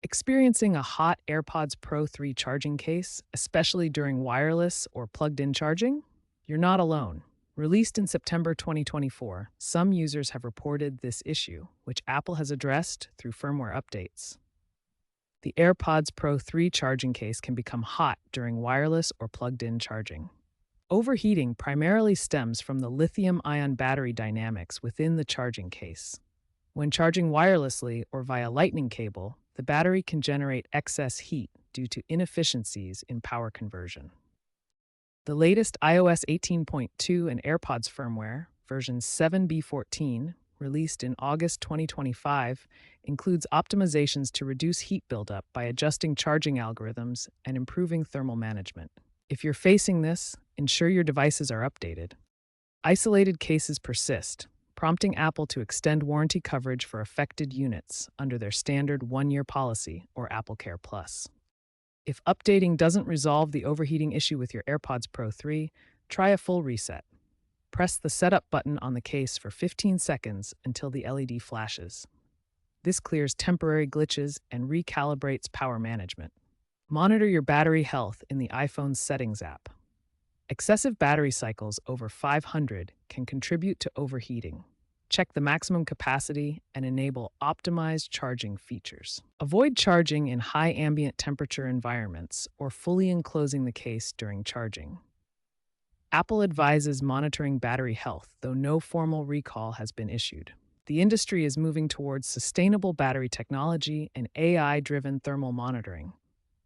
Experiencing a hot AirPods Pro 3 charging case, especially during wireless or plugged in charging? You're not alone. Released in September 2024, some users have reported this issue, which Apple has addressed through firmware updates. The AirPods Pro 3 charging case can become hot during wireless or plugged in charging. Overheating primarily stems from the lithium ion battery dynamics within the charging case. When charging wirelessly or via lightning cable, the battery can generate excess heat due to inefficiencies in power conversion. The latest iOS 18.2 and AirPods firmware, version 7b14, released in August 2025, includes optimizations to reduce heat buildup by adjusting charging algorithms and improving thermal management. If you're facing this, ensure your devices are updated. Isolated cases persist, prompting Apple to extend warranty coverage for affected units under their standard one-year policy or AppleCare Plus. If updating doesn't resolve the overheating issue with your AirPods Pro 3, try a full reset. Press the Setup button on the case for 15 seconds until the LED flashes. This clears temporary glitches and recalibrates power management. Monitor your battery health in the iPhone's Settings app. Excessive battery cycles over 500 can contribute to overheating. Check the maximum capacity and enable optimized charging features. Avoid charging in high ambient temperature environments or fully enclosing the case during charging. Apple advises monitoring battery health, though no formal recall has been issued. The industry is moving towards sustainable battery technology and AI-driven thermal monitoring.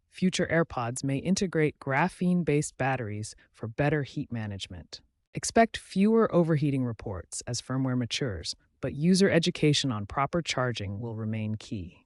Future AirPods may integrate graphene-based batteries for better heat management. Expect fewer overheating reports as firmware matures, but user education on proper charging will remain key.